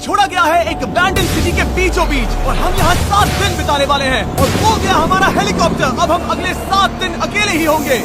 छोड़ा गया है एक अबैंडन सिटी के बीचों बीच और हम यहाँ 7 दिन बिताने वाले हैं और वो गया हमारा हेलीकॉप्टर। अब हम अगले 7 दिन अकेले ही होंगे।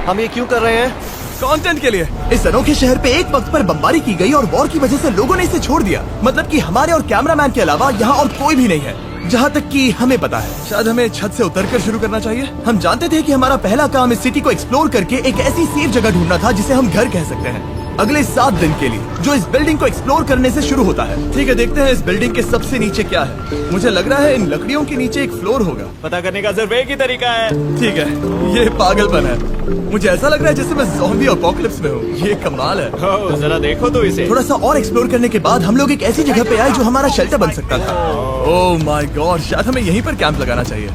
हम ये क्यों कर रहे हैं? कंटेंट के लिए। इस अनोखे शहर पे एक वक्त पर बमबारी की गई और वॉर की वजह से लोगों ने इसे छोड़ दिया। मतलब कि हमारे और कैमरामैन के अलावा यहाँ और कोई भी नहीं है, जहाँ तक कि हमें पता है। शायद हमें छत से उतरकर शुरू करना चाहिए। हम जानते थे कि हमारा पहला काम इस सिटी को एक्सप्लोर करके एक ऐसी सेफ जगह ढूंढना था जिसे हम घर कह सकते हैं, अगले 7 दिन के लिए, जो इस बिल्डिंग को एक्सप्लोर करने से शुरू होता है। ठीक है, देखते हैं इस बिल्डिंग के सबसे नीचे क्या है। मुझे लग रहा है इन लकड़ियों के नीचे एक फ्लोर होगा। पता करने का सिर्फ एक ही तरीका है। ठीक है, ये पागलपन है। मुझे ऐसा लग रहा है जैसे मैं ज़ॉम्बी अपोकलिप्स में हूँ। ये कमाल है। ओह, जरा देखो तो इसे। थोड़ा सा और एक्सप्लोर करने के बाद हम लोग एक ऐसी जगह पे आए जो हमारा शेल्टर बन सकता था। ओह माय गॉड, शायद हमें यहीं पर कैंप लगाना चाहिए।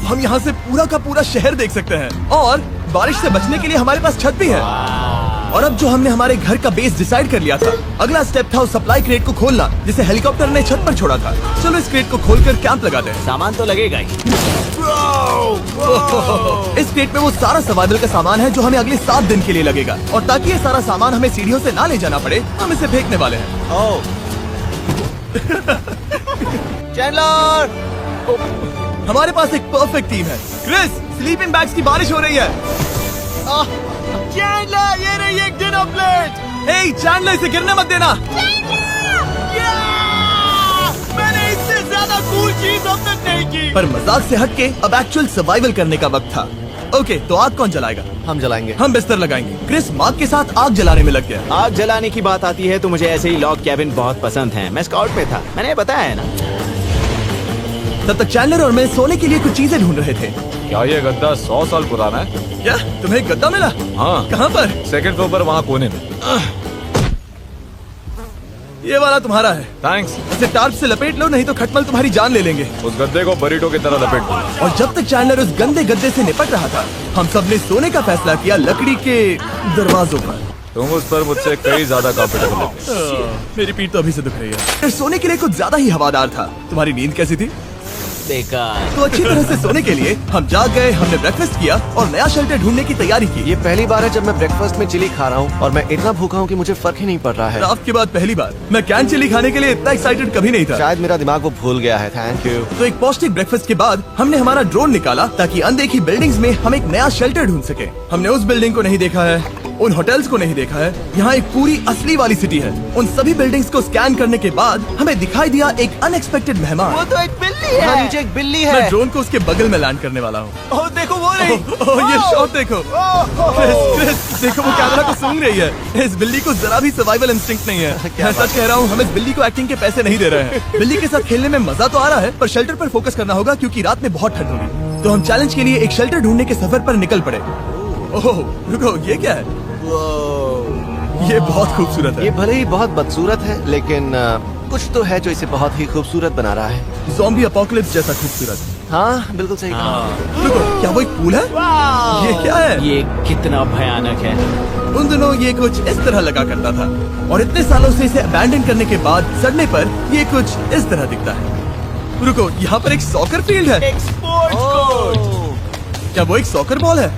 हम यहाँ से पूरा का पूरा शहर देख सकते हैं और बारिश से बचने के लिए हमारे पास छत भी है। और अब जो हमने हमारे घर का बेस डिसाइड कर लिया था, अगला स्टेप था उस सप्लाई क्रेट को खोलना जिसे हेलीकॉप्टर ने छत पर छोड़ा था। चलो इस क्रेट को खोलकर कैंप लगाते हैं। सामान तो लगेगा ही। इस क्रेट में वो सारा सर्वाइवल का सामान है जो हमें अगले 7 दिन के लिए लगेगा। और ताकि ये सारा सामान हमें सीढ़ियों से ना ले जाना पड़े, हम इसे फेंकने वाले हैं। ओह, चैंडलर! हमारे पास एक परफेक्ट टीम है। क्रिस, स्लीपिंग बैग्स की बारिश हो रही है। चैंडलर, ये रही एक डिनर प्लेट। हे चैंडलर, इसे गिरने मत देना। मैंने इससे ज्यादा कूल चीज अब तक नहीं की। पर मजाक से हटके अब एक्चुअल सर्वाइवल करने का वक्त था। ओके, तो आग कौन जलाएगा? हम जलाएंगे। हम बिस्तर लगाएंगे। क्रिस मार्क के साथ आग जलाने में लग गया। आग जलाने की बात आती है तो मुझे ऐसे ही लॉग कैबिन बहुत पसंद है। मैं स्काउट में था, मैंने बताया है ना। तब तक चैंडलर और मैं सोने के लिए कुछ चीजें ढूंढ रहे थे। क्या ये गद्दा 100 साल पुराना है? क्या तुम्हें एक गद्दा मिला? हाँ। कहाँ पर? सेकंड फ्लोर पर, वहाँ कोने में। ये वाला तुम्हारा है। थैंक्स। इसे टार्प से लपेट लो, नहीं तो खटमल तुम्हारी जान ले लेंगे। उस गद्दे को बरीटो की तरह लपेट दो। और जब तक चैंडलर उस गंदे गद्दे से निपट रहा था, हम सब ने सोने का फैसला किया लकड़ी के दरवाजों पर। तुम उस पर मुझसे कई ज्यादा कंफर्टेबल लगते। मेरी पीठ तो अभी से दुख रही है। फिर सोने के लिए कुछ ज्यादा ही हवादार था। तुम्हारी नींद कैसी थी? बेकार। तो अच्छी तरह से सोने के लिए हम जाग गए। हमने ब्रेकफास्ट किया और नया शेल्टर ढूंढने की तैयारी की। ये पहली बार है जब मैं ब्रेकफास्ट में चिली खा रहा हूँ और मैं इतना भूखा हूँ कि मुझे फर्क ही नहीं पड़ रहा है। रात के बाद पहली बार मैं कैन चिली खाने के लिए इतना एक्साइटेड कभी नहीं था। शायद मेरा दिमाग वो भूल गया है। Thank you. तो एक पौष्टिक ब्रेकफास्ट के बाद हमने हमारा ड्रोन निकाला ताकि अनदेखी बिल्डिंग्स में हम एक नया शेल्टर ढूंढ सके। हमने उस बिल्डिंग को नहीं देखा है, उन होटल्स को नहीं देखा है। यहाँ एक पूरी असली वाली सिटी है। उन सभी बिल्डिंग्स को स्कैन करने के बाद हमें दिखाई दिया एक अनएक्सपेक्टेड मेहमान। वो तो एक बिल्ली यहाँ है। नीचे एक बिल्ली मैं है। ड्रोन को उसके बगल में लैंड करने वाला हूँ। ओह, देखो वो रही। ये शॉट देखो। क्रिस, देखो वो कैमरा को सूंघ रही है। इस बिल्ली को जरा भी सर्वाइवल इंस्टिंक्ट नहीं है। मैं सच कह रहा हूँ, हम इस बिल्ली को एक्टिंग के पैसे नहीं दे रहे हैं। बिल्ली के साथ खेलने में मजा तो आ रहा है, पर शेल्टर पर फोकस करना होगा क्योंकि रात में बहुत ठंड होगी। तो हम चैलेंज के लिए एक शेल्टर ढूंढने के सफर पर निकल पड़े। ओह रुको, ये क्या है? ये बहुत खूबसूरत है। ये भले ही बहुत बदसूरत है, लेकिन कुछ तो है जो इसे बहुत ही खूबसूरत बना रहा है। ज़ॉम्बी अपोकलिप्स जैसा खूबसूरत। हाँ, बिल्कुल सही कहा। रुको, क्या वो एक पूल है? ये क्या है? ये कितना भयानक है। उन दिनों ये कुछ इस तरह लगा करता था और इतने सालों से इसे अबैंडन करने के बाद सड़ने पर ये कुछ इस तरह दिखता है। रुको, यहाँ पर एक सॉकर फील्ड है। एक स्पोर्ट्स कोर्ट। क्या वो एक सॉकर बॉल है?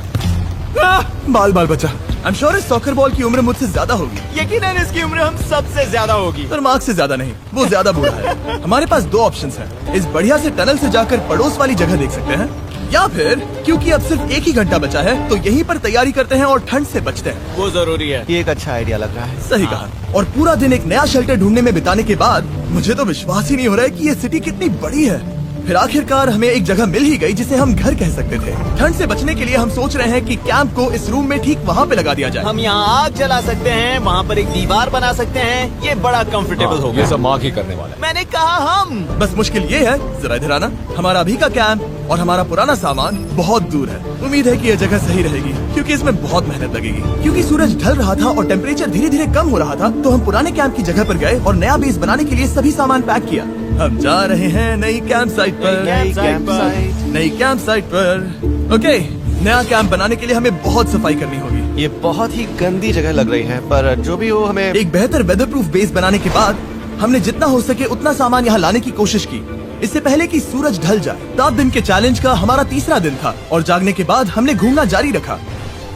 बाल बाल बचा। आई एम श्योर इस सॉकर बॉल की उम्र मुझसे ज्यादा होगी। यकीनन इसकी उम्र हम सबसे ज्यादा होगी। पर मार्क से ज्यादा नहीं, वो ज्यादा बूढ़ा है। हमारे पास 2 ऑप्शंस हैं। इस बढ़िया से टनल से जाकर पड़ोस वाली जगह देख सकते हैं, या फिर क्योंकि अब सिर्फ 1 ही घंटा बचा है तो यहीं पर तैयारी करते हैं और ठंड से बचते हैं। वो जरूरी है। ये एक अच्छा आइडिया लग रहा है। सही कहा। और पूरा दिन एक नया शेल्टर ढूंढने में बिताने के बाद मुझे तो विश्वास ही नहीं हो रहा है कि ये सिटी कितनी बड़ी है। फिर आखिरकार हमें एक जगह मिल ही गई जिसे हम घर कह सकते थे। ठंड से बचने के लिए हम सोच रहे हैं कि कैंप को इस रूम में ठीक वहाँ पे लगा दिया जाए। हम यहाँ आग जला सकते हैं, वहाँ पर एक दीवार बना सकते हैं। ये बड़ा कंफर्टेबल होगा। ये सब मार्क ही करने वाला है। मैंने कहा हम। बस मुश्किल ये है, जरा इधर आना, हमारा अभी का कैंप और हमारा पुराना सामान बहुत दूर है। उम्मीद है कि यह जगह सही रहेगी क्योंकि इसमें बहुत मेहनत लगेगी। क्योंकि सूरज ढल रहा था और टेम्परेचर धीरे धीरे कम हो रहा था, तो हम पुराने कैंप की जगह पर गए और नया बेस बनाने के लिए सभी सामान पैक किया। हम जा रहे हैं नई कैंप साइट पर। नई कैंप साइट पर। ओके, नया कैंप बनाने के लिए हमें बहुत सफाई करनी होगी। ये बहुत ही गंदी जगह लग रही है, पर जो भी हो, हमें एक बेहतर वेदर प्रूफ बेस बनाने के बाद हमने जितना हो सके उतना सामान यहाँ लाने की कोशिश की, इससे पहले कि सूरज ढल जाए। 7 दिन के चैलेंज का हमारा तीसरा दिन था और जागने के बाद हमने घूमना जारी रखा।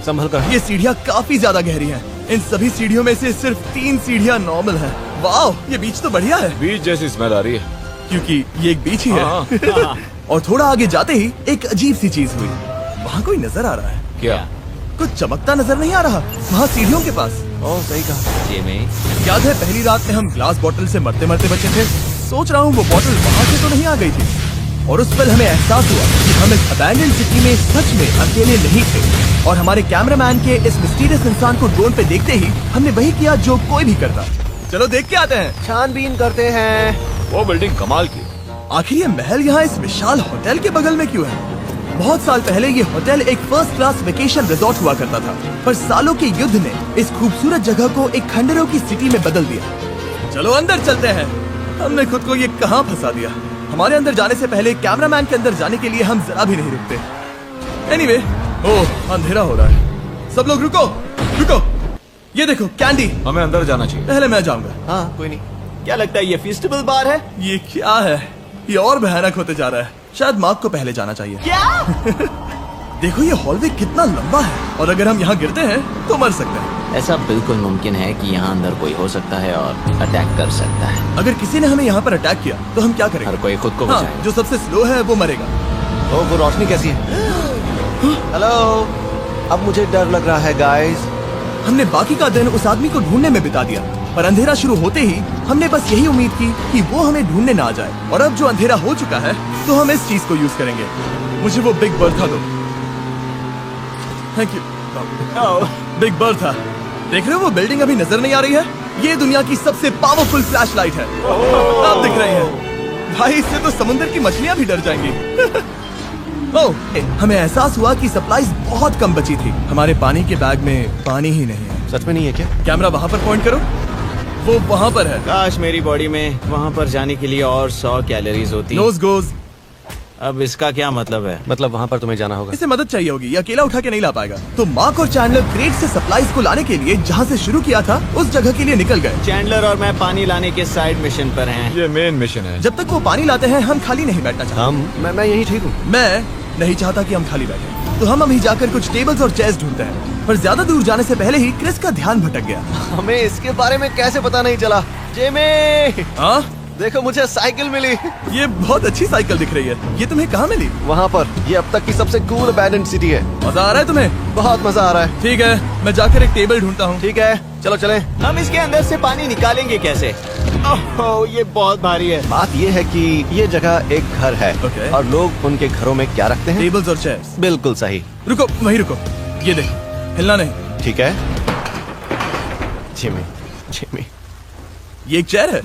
संभल कर। ये सीढ़ियाँ काफी ज्यादा गहरी हैं। इन सभी सीढ़ियों में से सिर्फ 3 सीढ़ियाँ नॉर्मल हैं। वाह, ये बीच तो बढ़िया है बीच जैसी स्मेल आ रही है। क्योंकि ये एक बीच ही है। हाँ। और थोड़ा आगे जाते ही एक अजीब सी चीज हुई। वहाँ कोई नजर आ रहा है। क्या? कुछ चमकता नजर नहीं आ रहा वहाँ सीढ़ियों के पास। ओह सही कहा। जिमी, याद है पहली रात में हम ग्लास बॉटल से मरते मरते बचे थे। सोच रहा हूँ वो बॉटल वहाँ से तो नहीं आ गई थी। और उस पल हमें एहसास हुआ कि हम इस अबैंडन सिटी में सच में अकेले नहीं थे। और हमारे कैमरामैन के इस मिस्टीरियस इंसान को ड्रोन पे देखते ही हमने वही किया जो कोई भी करता। चलो देख के आते हैं। छानबीन करते हैं। वो बिल्डिंग कमाल की। आखिर ये महल यहाँ इस विशाल होटल के बगल में क्यों है? बहुत साल पहले ये होटल एक फर्स्ट क्लास वेकेशन रिजॉर्ट हुआ करता था, पर सालों के युद्ध ने इस खूबसूरत जगह को एक खंडरों की सिटी में बदल दिया। चलो अंदर चलते हैं। हमने खुद को ये कहाँ फंसा दिया। हमारे अंदर जाने से पहले कैमरामैन के अंदर जाने के लिए हम जरा भी नहीं रुकते। एनीवे, ओह अंधेरा हो रहा है। सब लोग रुको रुको। ये देखो कैंडी। हमें अंदर जाना चाहिए। पहले मैं जाऊंगा। हाँ कोई नहीं। क्या लगता है ये फेस्टिवल बार है? ये क्या है? ये और भयानक होते जा रहा है। शायद मार्क को पहले जाना चाहिए। क्या? देखो ये हॉलवे कितना लंबा है और अगर हम यहाँ गिरते हैं तो मर सकते हैं। ऐसा बिल्कुल मुमकिन है कि यहाँ अंदर कोई हो सकता है और अटैक कर सकता है। अगर किसी ने हमें यहाँ पर अटैक किया तो हम क्या हर करेंगे? कोई खुद को हाँ, बचाए। जो सबसे स्लो है वो मरेगा। ओह वो रोशनी कैसी है? हेलो। अब मुझे डर लग रहा है गाइस। हमने बाकी का दिन उस आदमी को ढूंढने में बिता दिया, पर अंधेरा शुरू होते ही हमने बस यही उम्मीद की कि वो हमें ढूंढने ना आ जाए। और अब जो अंधेरा हो चुका है तो हम इस चीज को यूज करेंगे। मुझे वो बिग बर्था दो। Thank you. Big Bertha. देख रहे हो वो बिल्डिंग अभी नजर नहीं आ रही है? ये दुनिया की सबसे पावरफुल फ्लैश लाइट है। आप दिख रही है भाई, इससे तो समुद्र की मछलियां भी डर जाएंगी। ओह, हमें एहसास हुआ कि सप्लाईज बहुत कम बची थी। हमारे पानी के बैग में पानी ही नहीं है। सच में नहीं है क्या? कैमरा वहाँ पर पॉइंट करो। वो वहाँ पर है। काश मेरी बॉडी में वहाँ पर जाने के लिए और 100 कैलोरीज होती। Nose goes. अब इसका क्या मतलब है? मतलब वहाँ पर तुम्हें जाना होगा। इसे मदद चाहिए होगी, ये अकेला उठा के नहीं ला पाएगा। तो मार्क और चैंडलर क्रेट से सप्लाईज को लाने के लिए जहाँ से शुरू किया था उस जगह के लिए निकल गए। चैंडलर और मैं पानी लाने के साइड मिशन पर हैं। ये मेन मिशन है। जब तक वो पानी लाते हैं हम खाली नहीं बैठना चाहते। मैं यही ठीक हूँ। मैं नहीं चाहता कि हम खाली बैठे, तो हम अभी जाकर कुछ टेबल्स और चेयर्स ढूंढते हैं। पर ज्यादा दूर जाने से पहले ही क्रिस का ध्यान भटक गया। हमें इसके बारे में कैसे पता नहीं चला? जेमी, हाँ, देखो मुझे साइकिल मिली। ये बहुत अच्छी साइकिल दिख रही है। ये तुम्हें कहाँ मिली? वहाँ पर। ये अब तक की सबसे कूल अबैंडन्ड सिटी है। मजा आ रहा है तुम्हें? बहुत मजा आ रहा है। ठीक है, मैं जाकर एक टेबल ढूंढता हूँ। ठीक है चलो चलें। हम इसके अंदर से पानी निकालेंगे कैसे? ओह, ये बहुत भारी है। बात ये है कि ये जगह एक घर है। Okay. और लोग उनके घरों में क्या रखते हैं? टेबल्स और चेयर्स। बिल्कुल सही। रुको, वहीं रुको। ये देखो, हिलना नहीं। ठीक है। Jimmy, Jimmy. ये एक चेयर है।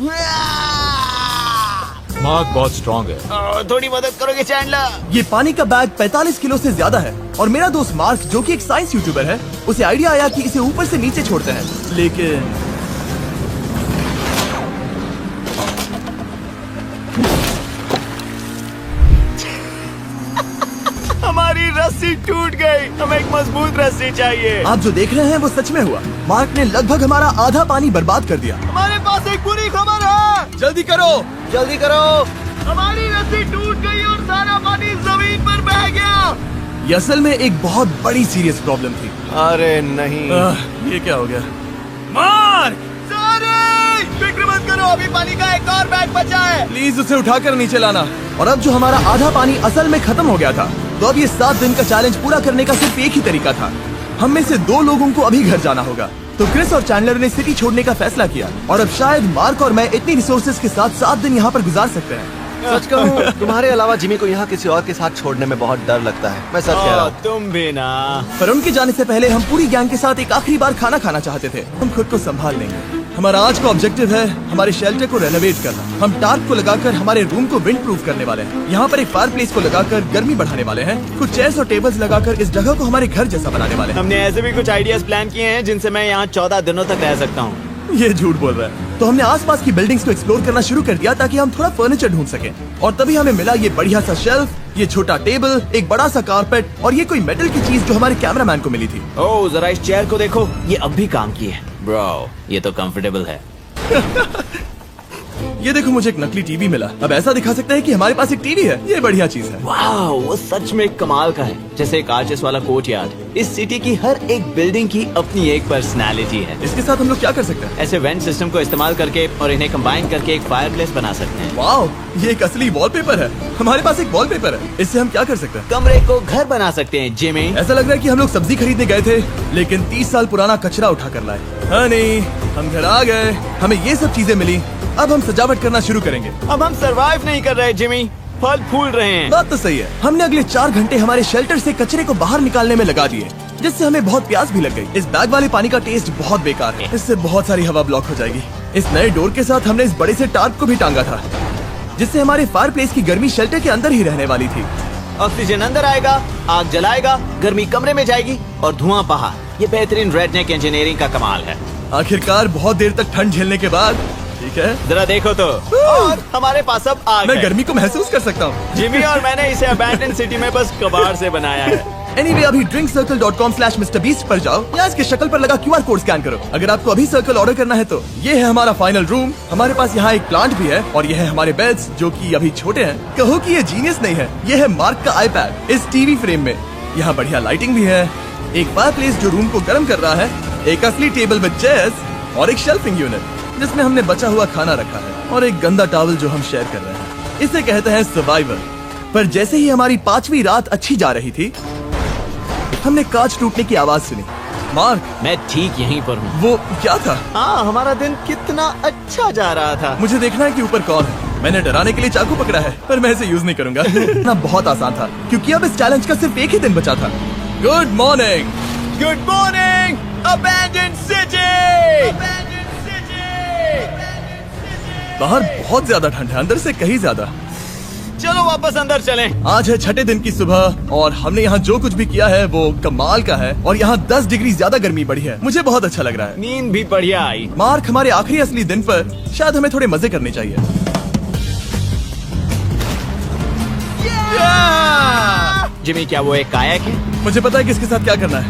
मार्क बहुत स्ट्रांग है। थोड़ी मदद करोगे चैंडलर? ये पानी का बैग 45 किलो से ज्यादा है और मेरा दोस्त मार्क जो कि एक साइंस यूट्यूबर है, उसे आइडिया आया कि इसे ऊपर से नीचे छोड़ते हैं। लेकिन हमारी रस्सी टूट गई। हमें एक मजबूत रस्सी चाहिए। आप जो देख रहे हैं वो सच में हुआ। मार्क ने लगभग हमारा आधा पानी बर्बाद कर दिया। हमारे पास एक बुरी खबर है। जल्दी करो। जल्दी करो। हमारी रस्सी टूट गई और सारा पानी जमीन पर बह गया। ये असल में एक बहुत बड़ी सीरियस प्रॉब्लम थी। अरे नहीं। ये क्या हो गया? मार्क, फिक्र मत करो, अभी पानी का एक और बैग बचा है। प्लीज उसे उठाकर नीचे लाना। और अब जो हमारा आधा पानी असल में खत्म हो गया था, तो अब ये 7 दिन का चैलेंज पूरा करने का सिर्फ एक ही तरीका था। हम में से 2 लोगों को अभी घर जाना होगा। तो क्रिस और चैंडलर ने सिटी छोड़ने का फैसला किया और अब शायद मार्क और मैं इतनी रिसोर्सेज के साथ 7 दिन यहाँ पर गुजार सकते हैं। सच कहूँ तुम्हारे अलावा जिमी को यहाँ किसी और के साथ छोड़ने में बहुत डर लगता है। मैं सच कह रहा हूँ। तुम भी ना। पर उनके जाने से पहले हम पूरी गैंग के साथ एक आखिरी बार खाना खाना चाहते थे। हम खुद को संभाल लेंगे। हमारा आज का ऑब्जेक्टिव है हमारे शेल्टर को रेनोवेट करना। हम टार्प को लगाकर हमारे रूम को विंड प्रूफ करने वाले हैं। यहाँ पर एक फायर प्लेस को लगाकर गर्मी बढ़ाने वाले हैं। कुछ चेयर्स और टेबल्स लगाकर इस जगह को हमारे घर जैसा बनाने वाले हैं। हमने ऐसे भी कुछ आइडियाज प्लान किए हैं जिनसे मैं यहाँ 14 दिनों तक रह सकता हूँ। ये झूठ बोल रहा है। तो हमने आसपास की बिल्डिंग्स को एक्सप्लोर करना शुरू कर दिया ताकि हम थोड़ा फर्नीचर ढूंढ सकें। और तभी हमें मिला ये बढ़िया सा शेल्फ, ये छोटा टेबल, एक बड़ा सा कारपेट और ये कोई मेटल की चीज जो हमारे कैमरामैन को मिली थी। ओह, जरा इस चेयर को देखो, ये अब भी काम की है। ब्रो, ये तो कंफर्टेबल है। ये देखो, मुझे एक नकली टीवी मिला। अब ऐसा दिखा सकते हैं कि हमारे पास एक टीवी है। ये बढ़िया चीज है। वाह, वो सच में कमाल का है, जैसे एक आर्टिस्ट वाला कोट यार्ड। इस सिटी की हर एक बिल्डिंग की अपनी एक पर्सनालिटी है। इसके साथ हम लोग क्या कर सकते हैं? ऐसे वेंट सिस्टम को इस्तेमाल करके और इन्हें कंबाइन करके एक फायरप्लेस बना सकते हैं। वाओ, ये एक असली वॉलपेपर है। हमारे पास एक वॉलपेपर है, इससे हम क्या कर सकते हैं? कमरे को घर बना सकते हैं जिमी। ऐसा लग रहा है कि हम लोग सब्जी खरीदने गए थे लेकिन 30 साल पुराना कचरा उठा कर लाए। हाँ नहीं, हम घर आ गए, हमें ये सब चीजें मिली, अब हम सजावट करना शुरू करेंगे। अब हम सरवाइव नहीं कर रहे जिमी, फल फूल रहे हैं। बात तो सही है। हमने अगले 4 घंटे हमारे शेल्टर से कचरे को बाहर निकालने में लगा दिए, जिससे हमें बहुत प्यास भी लग गई। इस बैग वाले पानी का टेस्ट बहुत बेकार है, इससे बहुत सारी हवा ब्लॉक हो जाएगी। इस नए डोर के साथ हमने इस बड़े से टार्प को भी टांगा था, जिससे हमारे फायर प्लेस की गर्मी शेल्टर के अंदर ही रहने वाली थी। ऑक्सीजन अंदर आएगा, आग जलाएगा, गर्मी कमरे में जाएगी और धुआं बाहर। ये बेहतरीन रेडनेक इंजीनियरिंग का कमाल है। आखिरकार बहुत देर तक ठंड झेलने के बाद, ठीक है, जरा देखो तो, और हमारे पास अब आग मैं है। गर्मी को महसूस कर सकता हूँ। जिमी और मैंने इसे अबैंडन सिटी में बस कबाड़ से बनाया है। Anyway, अभी drinkcircle.com/MrBeast पर जाओ या इसके शक्ल पर लगा QR कोड स्कैन करो। अगर आपको अभी सर्कल ऑर्डर करना है तो ये है हमारा फाइनल रूम। हमारे पास यहाँ एक प्लांट भी है और ये है हमारे बेड्स, जो कि अभी छोटे हैं। कहो कि ये जीनियस नहीं है, ये है मार्क का आईपैड इस टीवी फ्रेम में। यहाँ बढ़िया लाइटिंग भी है, एक फायरप्लेस जो रूम को गर्म कर रहा है, एक असली टेबल विद चेयर्स और एक शेल्फिंग यूनिट जिसमें हमने बचा हुआ खाना रखा है, और एक गंदा टॉवल जो हम शेयर कर रहे हैं। इसे कहते हैं सर्वाइवल। पर जैसे ही हमारी 5वीं रात अच्छी जा रही थी, हमने कांच टूटने की आवाज सुनी। मार्क, मैं ठीक यहीं पर हूँ। वो क्या था? हाँ, हमारा दिन कितना अच्छा जा रहा था। मुझे देखना है कि ऊपर कौन है। मैंने डराने के लिए चाकू पकड़ा है, पर मैं इसे यूज नहीं करूंगा। ना बहुत आसान था, क्योंकि अब इस चैलेंज का सिर्फ एक ही दिन बचा था। Good morning. Good morning, abandon city. बाहर बहुत ज्यादा ठंड है, अंदर से कहीं ज्यादा। चलो वापस अंदर चलें। आज है 6ठे दिन की सुबह और हमने यहाँ जो कुछ भी किया है वो कमाल का है, और यहाँ 10 डिग्री ज्यादा गर्मी बढ़ी है। मुझे बहुत अच्छा लग रहा है। नींद भी बढ़िया आई। मार्क, हमारे आखिरी असली दिन पर शायद हमें थोड़े मजे करने चाहिए। जिमी, क्या वो एक कायाक है? मुझे पता है कि इसके साथ क्या करना है।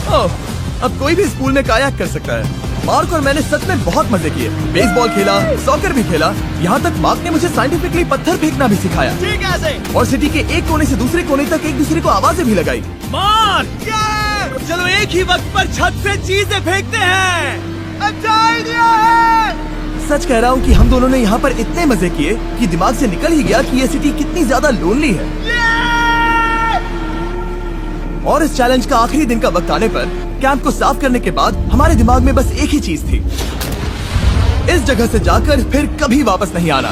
ओह, अब कोई भी इस पूल में कायाक कर सकता है। मार्क और मैंने सच में बहुत मजे किए। बेसबॉल खेला, सॉकर भी खेला, यहाँ तक मार्क ने मुझे साइंटिफिकली पत्थर फेंकना भी सिखाया। ठीक है। और सिटी के एक कोने से दूसरे कोने तक एक दूसरे को आवाजें भी लगाई। मार्क, चलो एक ही वक्त पर छत से चीजें फेंकते हैं। अच्छा आइडिया है। सच कह रहा हूँ कि हम दोनों ने यहाँ पर इतने मजे किए कि दिमाग से निकल ही गया कि ये सिटी कितनी ज्यादा लोनली है। और इस चैलेंज का आखिरी दिन का वक्त आने पर कैंप को साफ करने के बाद हमारे दिमाग में बस एक ही चीज थी, इस जगह से जाकर फिर कभी वापस नहीं आना।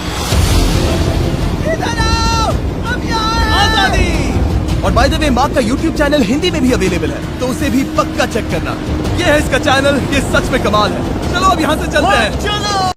आजादी। और बाय द वे, मार्क का YouTube चैनल हिंदी में भी अवेलेबल है, तो उसे भी पक्का चेक करना। ये है इसका चैनल, ये सच में कमाल है। चलो अब यहाँ से चलते हैं। चलो।